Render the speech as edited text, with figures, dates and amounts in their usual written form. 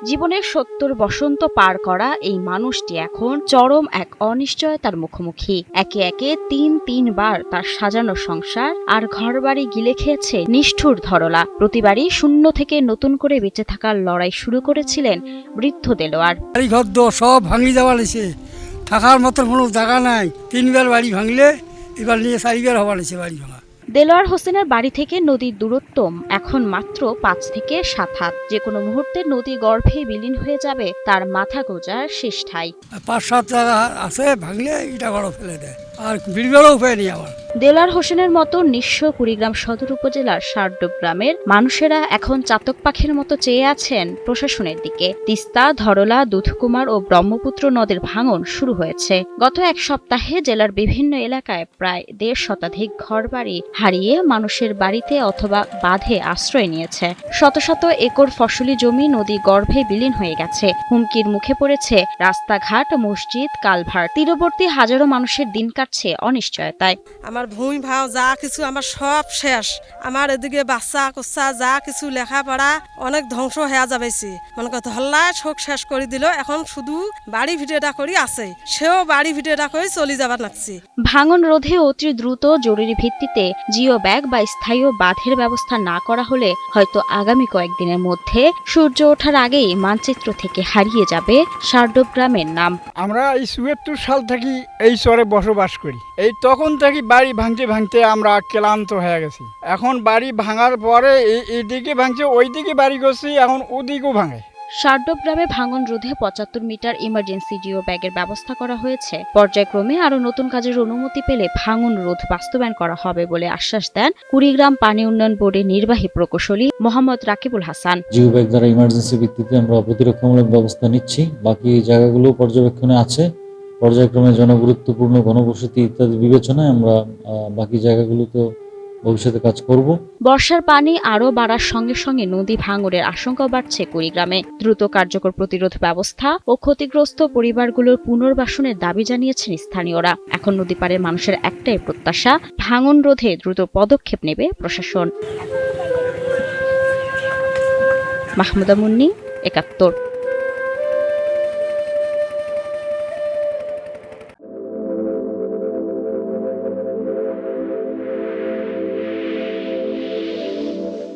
জীবনের ৭০ বসন্ত পার করা এই মানুষটি এখন চরম এক অনিশ্চয়তার মুখোমুখি। একে একে তিনবার তার সাজানো সংসার আর ঘরবাড়ি গিলে খেয়েছে নিষ্ঠুর ধরলা। প্রতিবারই শূন্য থেকে নতুন করে বেঁচে থাকার লড়াই শুরু করেছিলেন বৃদ্ধ দেলোয়ার। ঘর সব ভাঙি দেওয়া লেছে, থাকার মতো কোনো জায়গা নাই। 3বার বাড়ি ভাঙলে এবার নিয়ে 4বার হওয়া লেছে বাড়ি ভাঙা। দেলোয়ার হোসেনের বাড়ি থেকে নদীর দূরত্ব এখন মাত্র 5 থেকে 7 হাত। যে কোনো মুহূর্তে নদী গর্ভে বিলীন হয়ে যাবে তার মাথা গোঁজার শেষ ঠাঁই। 5-7 জায়গা আছে, ভাঙলে ইটা ঘর ফেলে দেয়, আর বিড়বারও উপায় নেই আমার। দেলোয়ার হোসেনের মতো নিঃস্ব কুড়িগ্রাম সদর উপজেলার সারডোব গ্রামের মানুষেরা এখন চাতক পাখির মতো চেয়ে আছেন প্রশাসনের দিকে। তিস্তা, ধরলা, দুধকুমার ও ব্রহ্মপুত্র নদের ভাঙন শুরু হয়েছে। গত এক সপ্তাহে জেলার বিভিন্ন এলাকায় প্রায় 1.5 শতাধিক ঘরবাড়ি হারিয়ে মানুষের বাড়িতে অথবা বাঁধে আশ্রয় নিয়েছে। শত শত একর ফসলি জমি নদী গর্ভে বিলীন হয়ে গেছে। হুমকির মুখে পড়েছে রাস্তাঘাট, মসজিদ, কালভার্ট। তীরবর্তী হাজারো মানুষের দিন কাটছে অনিশ্চয়তায়। আমার ভূমি ভাও যা কিছু আমার সব শেষ। আমার এদিকে বাচ্চা কোচ্চা যা কিছু লেখাপড়া অনেক ধ্বংস হয়ে যাবেছি। মনে করতে হল্লায় শোক শেষ করে দিল। এখন শুধু বাড়ি ভিটেটা করি আছে, সেও বাড়ি ভিটেটা করে চলে যাবার লাগছে। ভাঙন রোধে অতি দ্রুত জরুরি ভিত্তিতে জিও ব্যাগ বা স্থায়ী বাঁধের ব্যবস্থা না করা হলে হয়তো আগামী কয়েকদিনের মধ্যে সূর্য ওঠার আগেই মানচিত্র থেকে হারিয়ে যাবে সারডোব গ্রামের নাম। আমরা এই ৭৪ সাল থেকে এই চরে বসবাস করি। এই তখন থেকে বাড়ি ভাঙতে আমরা ক্লান্ত হয়ে গেছি। এখন বাড়ি ভাঙার পরে এইদিকে ভাঙছে, ওইদিকে বাড়ি করছি, এখন ওদিকেও ভাঙে। সারডোব গ্রামে ভাঙন রোধে 75 মিটার ইমার্জেন্সি জিও ব্যাগের ব্যবস্থা করা হয়েছে। পর্যায়ক্রমে আরো নতুন কাজের অনুমতি পেলে ভাঙন রোধ বাস্তবায়ন করা হবে বলে আশ্বাস দেন কুড়িগ্রাম পানি উন্নয়ন বোর্ডের নির্বাহী প্রকৌশলী মোহাম্মদ রাকিবুল হাসান। জিও ব্যাগ দ্বারা ইমার্জেন্সি ভিত্তিতে আমরা প্রতিরক্ষামূলক ব্যবস্থা নিচ্ছি। বাকি জায়গাগুলো পর্যবেক্ষণে আছে। পর্যায়ক্রমে জনগুরুত্বপূর্ণ ঘনবসতি ইত্যাদি বিবেচনায় আমরা বাকি জায়গাগুলোতে ভবিষ্যতে কাজ করব। বর্ষার পানি আরও বাড়ার সঙ্গে সঙ্গে নদী ভাঙনের আশঙ্কা বাড়ছে কুড়িগ্রামে। দ্রুত কার্যকর প্রতিরোধ ব্যবস্থা ও ক্ষতিগ্রস্ত পরিবারগুলোর পুনর্বাসনের দাবি জানিয়েছেন স্থানীয়রা। এখন নদী পাড়ের মানুষের একটাই প্রত্যাশা, ভাঙন রোধে দ্রুত পদক্ষেপ নেবে প্রশাসন। মাহমুদা মুন্নি, ৭১।